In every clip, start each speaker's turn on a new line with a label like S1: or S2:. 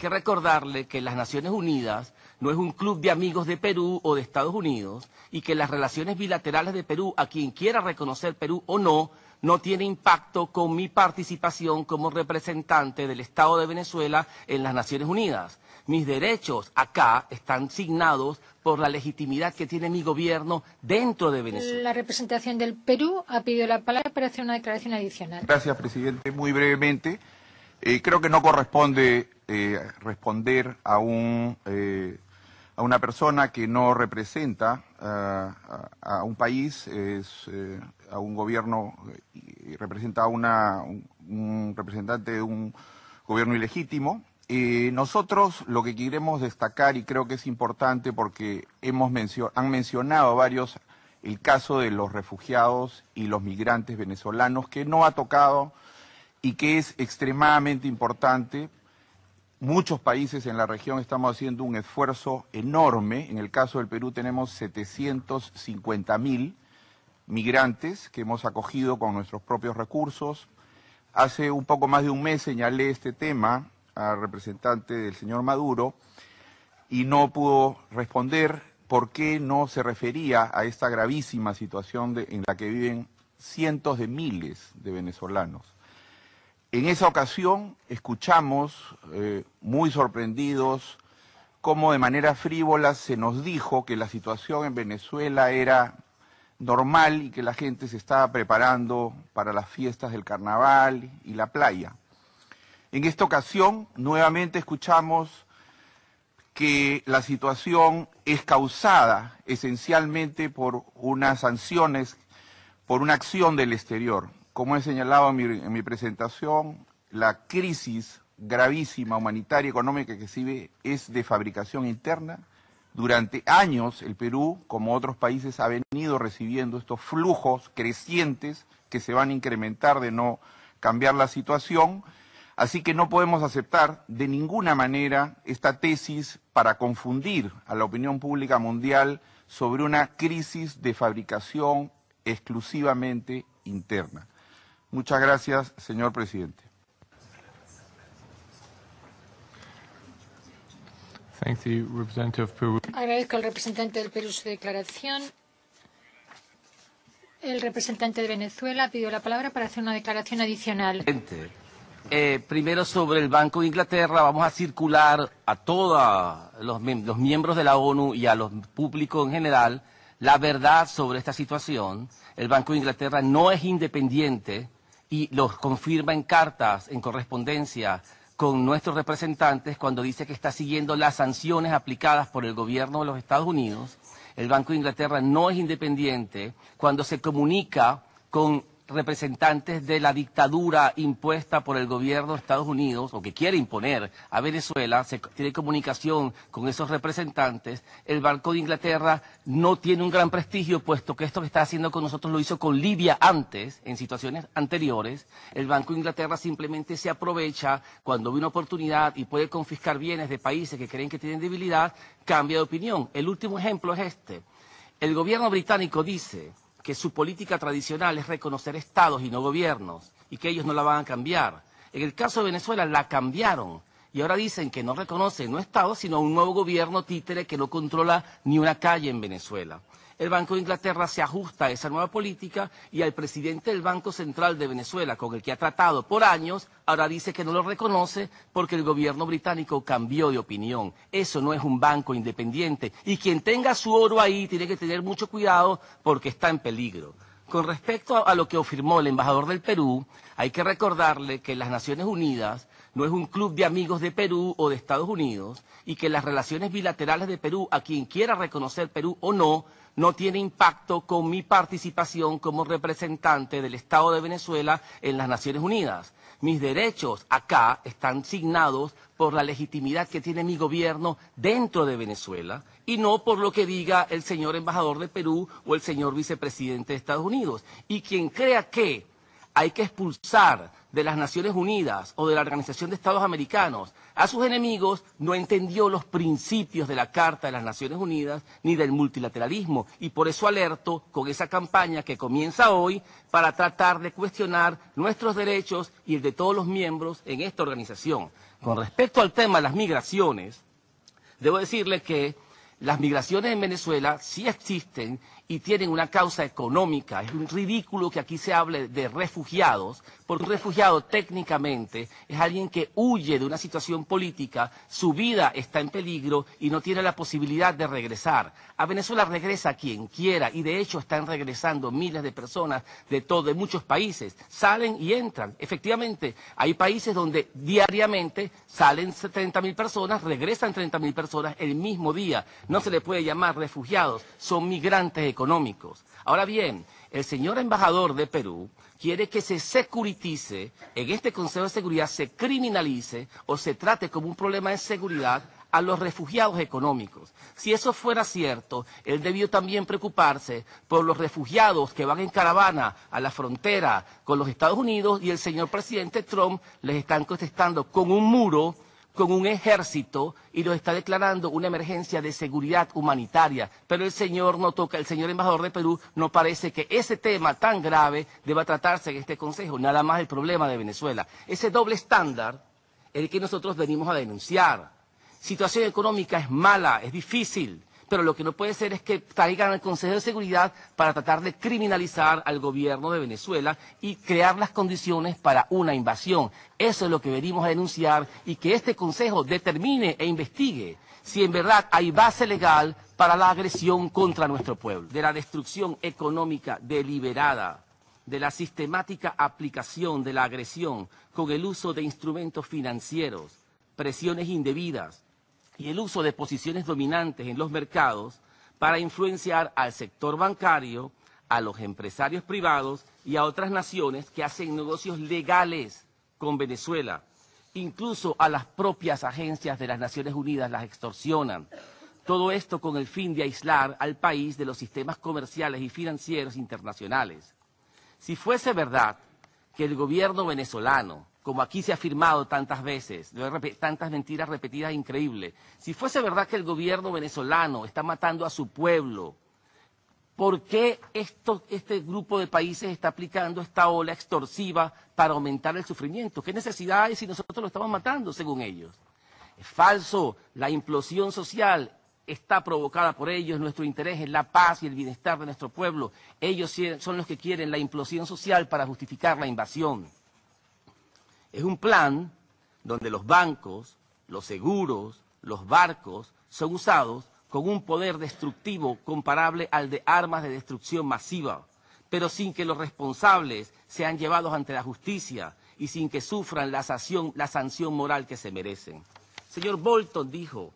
S1: que recordarle que las Naciones Unidas no es un club de amigos de Perú o de Estados Unidos y que las relaciones bilaterales de Perú, a quien quiera reconocer Perú o no, no tiene impacto con mi participación como representante del Estado de Venezuela en las Naciones Unidas. Mis derechos acá están signados por la legitimidad que tiene mi gobierno dentro de Venezuela.
S2: La representación del Perú ha pedido la palabra para hacer una declaración adicional.
S3: Gracias, presidente. Muy brevemente, creo que no corresponde responder a una persona que no representa a un país, a un gobierno, y representa a un representante de un gobierno ilegítimo. Nosotros lo que queremos destacar, y creo que es importante porque han mencionado varios el caso de los refugiados y los migrantes venezolanos, que no ha tocado y que es extremadamente importante. Muchos países en la región estamos haciendo un esfuerzo enorme. En el caso del Perú tenemos 750.000 migrantes que hemos acogido con nuestros propios recursos. Hace un poco más de un mes señalé este tema al representante del señor Maduro y no pudo responder por qué no se refería a esta gravísima situación en la que viven cientos de miles de venezolanos. En esa ocasión escuchamos, muy sorprendidos, cómo de manera frívola se nos dijo que la situación en Venezuela era normal y que la gente se estaba preparando para las fiestas del carnaval y la playa. En esta ocasión, nuevamente escuchamos que la situación es causada esencialmente por unas sanciones, por una acción del exterior. Como he señalado en mi presentación, la crisis gravísima humanitaria y económica que se vive es de fabricación interna. Durante años el Perú, como otros países, ha venido recibiendo estos flujos crecientes que se van a incrementar de no cambiar la situación. Así que no podemos aceptar de ninguna manera esta tesis para confundir a la opinión pública mundial sobre una crisis de fabricación exclusivamente interna. Muchas gracias, señor presidente.
S2: Agradezco al representante del Perú su declaración. El representante de Venezuela pidió la palabra para hacer una declaración adicional.
S1: Primero, sobre el Banco de Inglaterra, vamos a circular a todos los miembros de la ONU y a los públicos en general la verdad sobre esta situación. El Banco de Inglaterra no es independiente y lo confirma en cartas, en correspondencia con nuestros representantes cuando dice que está siguiendo las sanciones aplicadas por el gobierno de los Estados Unidos. El Banco de Inglaterra no es independiente cuando se comunica con representantes de la dictadura impuesta por el gobierno de Estados Unidos, o que quiere imponer a Venezuela, se tiene comunicación con esos representantes. El Banco de Inglaterra no tiene un gran prestigio, puesto que esto que está haciendo con nosotros lo hizo con Libia antes, en situaciones anteriores. El Banco de Inglaterra simplemente se aprovecha cuando ve una oportunidad y puede confiscar bienes de países que creen que tienen debilidad, cambia de opinión. El último ejemplo es este. El gobierno británico dice que su política tradicional es reconocer estados y no gobiernos, y que ellos no la van a cambiar. En el caso de Venezuela la cambiaron, y ahora dicen que no reconocen no estados, sino un nuevo gobierno títere que no controla ni una calle en Venezuela. El Banco de Inglaterra se ajusta a esa nueva política y al presidente del Banco Central de Venezuela, con el que ha tratado por años, ahora dice que no lo reconoce porque el gobierno británico cambió de opinión. Eso no es un banco independiente y quien tenga su oro ahí tiene que tener mucho cuidado porque está en peligro. Con respecto a lo que afirmó el embajador del Perú, hay que recordarle que las Naciones Unidas no es un club de amigos de Perú o de Estados Unidos y que las relaciones bilaterales de Perú, a quien quiera reconocer Perú o no, no tiene impacto con mi participación como representante del Estado de Venezuela en las Naciones Unidas. Mis derechos acá están signados por la legitimidad que tiene mi gobierno dentro de Venezuela y no por lo que diga el señor embajador de Perú o el señor vicepresidente de Estados Unidos. Y quien crea que hay que expulsar de las Naciones Unidas o de la Organización de Estados Americanos a sus enemigos, no entendió los principios de la Carta de las Naciones Unidas ni del multilateralismo. Y por eso alerto con esa campaña que comienza hoy para tratar de cuestionar nuestros derechos y el de todos los miembros en esta organización. Con respecto al tema de las migraciones, debo decirle que las migraciones en Venezuela sí existen y tienen una causa económica. Es un ridículo que aquí se hable de refugiados, porque un refugiado técnicamente es alguien que huye de una situación política, su vida está en peligro y no tiene la posibilidad de regresar. A Venezuela regresa quien quiera y de hecho están regresando miles de personas de muchos países. Salen y entran. Efectivamente, hay países donde diariamente salen 30.000 personas, regresan 30.000 personas el mismo día. No se le puede llamar refugiados, son migrantes económicos. Ahora bien, el señor embajador de Perú quiere que se securitice, en este Consejo de Seguridad se criminalice o se trate como un problema de seguridad a los refugiados económicos. Si eso fuera cierto, él debió también preocuparse por los refugiados que van en caravana a la frontera con los Estados Unidos y el señor presidente Trump les están contestando con un muro, con un ejército y los está declarando una emergencia de seguridad humanitaria. Pero el señor embajador de Perú no parece que ese tema tan grave deba tratarse en este Consejo, nada más el problema de Venezuela. Ese doble estándar es el que nosotros venimos a denunciar. Situación económica es mala, es difícil, pero lo que no puede ser es que traigan al Consejo de Seguridad para tratar de criminalizar al gobierno de Venezuela y crear las condiciones para una invasión. Eso es lo que venimos a denunciar y que este Consejo determine e investigue si en verdad hay base legal para la agresión contra nuestro pueblo, de la destrucción económica deliberada, de la sistemática aplicación de la agresión con el uso de instrumentos financieros, presiones indebidas, y el uso de posiciones dominantes en los mercados para influenciar al sector bancario, a los empresarios privados y a otras naciones que hacen negocios legales con Venezuela. Incluso a las propias agencias de las Naciones Unidas las extorsionan. Todo esto con el fin de aislar al país de los sistemas comerciales y financieros internacionales. Si fuese verdad que el gobierno venezolano, como aquí se ha afirmado tantas veces, tantas mentiras repetidas increíbles, si fuese verdad que el gobierno venezolano está matando a su pueblo, ¿por qué este grupo de países está aplicando esta ola extorsiva para aumentar el sufrimiento? ¿Qué necesidad hay si nosotros lo estamos matando, según ellos? Es falso, la implosión social está provocada por ellos, nuestro interés es la paz y el bienestar de nuestro pueblo. Ellos son los que quieren la implosión social para justificar la invasión. Es un plan donde los bancos, los seguros, los barcos son usados con un poder destructivo comparable al de armas de destrucción masiva, pero sin que los responsables sean llevados ante la justicia y sin que sufran la sanción moral que se merecen. Señor Bolton dijo: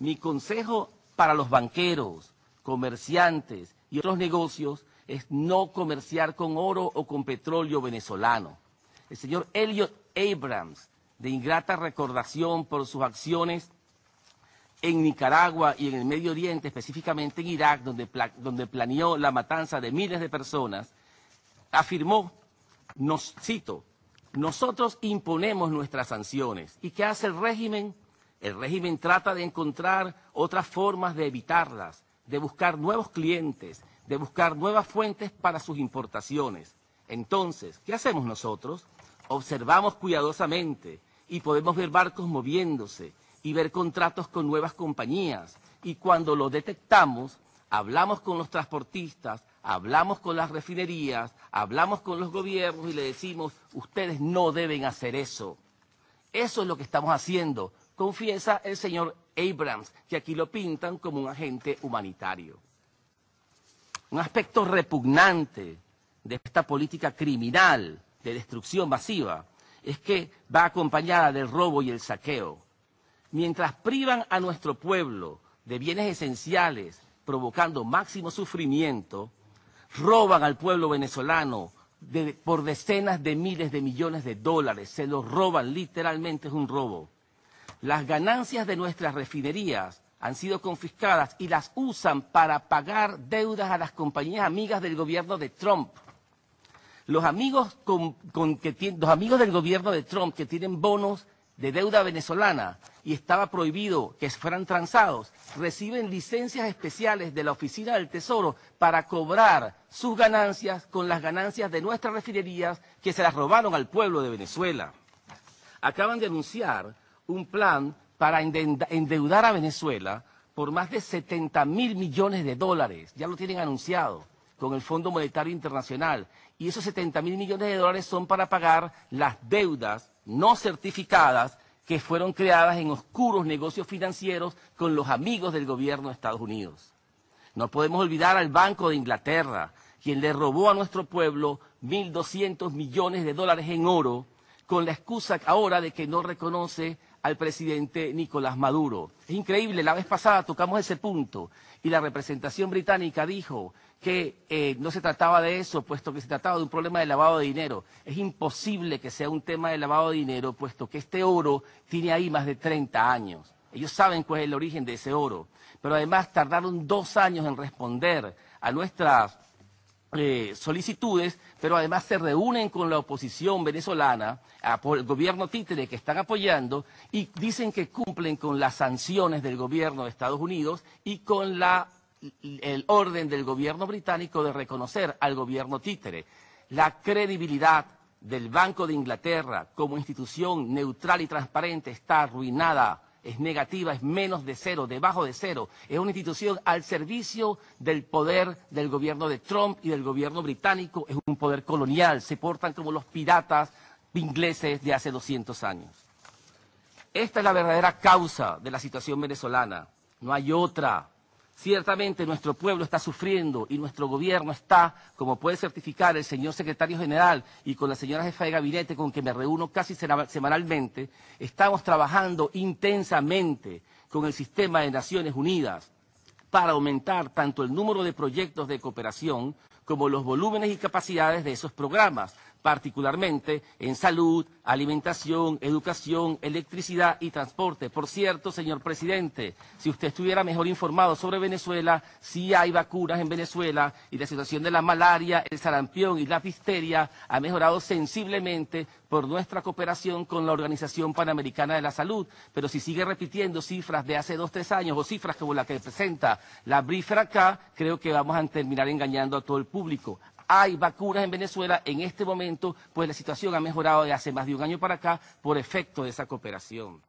S1: mi consejo para los banqueros, comerciantes y otros negocios es no comerciar con oro o con petróleo venezolano. El señor Elliot Abrams, de ingrata recordación por sus acciones en Nicaragua y en el Medio Oriente, específicamente en Irak, donde planeó la matanza de miles de personas, afirmó, cito, nosotros imponemos nuestras sanciones. ¿Y qué hace el régimen? El régimen trata de encontrar otras formas de evitarlas, de buscar nuevos clientes, de buscar nuevas fuentes para sus importaciones. Entonces, ¿qué hacemos nosotros? Observamos cuidadosamente y podemos ver barcos moviéndose y ver contratos con nuevas compañías. Y cuando lo detectamos, hablamos con los transportistas, hablamos con las refinerías, hablamos con los gobiernos y le decimos, ustedes no deben hacer eso. Eso es lo que estamos haciendo, confiesa el señor Abrams, que aquí lo pintan como un agente humanitario. Un aspecto repugnante de esta política criminal de destrucción masiva es que va acompañada del robo y el saqueo. Mientras privan a nuestro pueblo de bienes esenciales, provocando máximo sufrimiento, roban al pueblo venezolano por decenas de miles de millones de dólares, se los roban, literalmente es un robo. Las ganancias de nuestras refinerías han sido confiscadas y las usan para pagar deudas a las compañías amigas del gobierno de Trump. Los amigos, los amigos del gobierno de Trump que tienen bonos de deuda venezolana y estaba prohibido que fueran transados, reciben licencias especiales de la Oficina del Tesoro para cobrar sus ganancias con las ganancias de nuestras refinerías que se las robaron al pueblo de Venezuela. Acaban de anunciar un plan para endeudar a Venezuela por más de 70.000 millones de dólares. Ya lo tienen anunciado con el Fondo Monetario Internacional. Y esos 70.000 millones de dólares son para pagar las deudas no certificadas que fueron creadas en oscuros negocios financieros con los amigos del gobierno de Estados Unidos. No podemos olvidar al Banco de Inglaterra, quien le robó a nuestro pueblo 1.200 millones de dólares en oro, con la excusa ahora de que no reconoce al presidente Nicolás Maduro. Es increíble, la vez pasada tocamos ese punto y la representación británica dijo que no se trataba de eso, puesto que se trataba de un problema de lavado de dinero. Es imposible que sea un tema de lavado de dinero, puesto que este oro tiene ahí más de 30 años. Ellos saben cuál es el origen de ese oro, pero además tardaron 2 años en responder a nuestras solicitudes, pero además se reúnen con la oposición venezolana, por el gobierno títere que están apoyando, y dicen que cumplen con las sanciones del gobierno de Estados Unidos y con el orden del gobierno británico de reconocer al gobierno títere. La credibilidad del Banco de Inglaterra como institución neutral y transparente está arruinada. Es negativa, es menos de cero, debajo de cero. Es una institución al servicio del poder del gobierno de Trump y del gobierno británico. Es un poder colonial, se portan como los piratas ingleses de hace 200 años. Esta es la verdadera causa de la situación venezolana, no hay otra. Ciertamente nuestro pueblo está sufriendo y nuestro gobierno está, como puede certificar el señor secretario general y con la señora jefa de gabinete con quien me reúno casi semanalmente, estamos trabajando intensamente con el sistema de Naciones Unidas para aumentar tanto el número de proyectos de cooperación como los volúmenes y capacidades de esos programas, particularmente en salud, alimentación, educación, electricidad y transporte. Por cierto, señor presidente, si usted estuviera mejor informado sobre Venezuela, sí hay vacunas en Venezuela y la situación de la malaria, el sarampión y la difteria ha mejorado sensiblemente por nuestra cooperación con la Organización Panamericana de la Salud. Pero si sigue repitiendo cifras de hace 2 o 3 años o cifras como la que presenta la Briefer acá, creo que vamos a terminar engañando a todo el público. Hay vacunas en Venezuela en este momento, pues la situación ha mejorado de hace más de 1 año para acá por efecto de esa cooperación.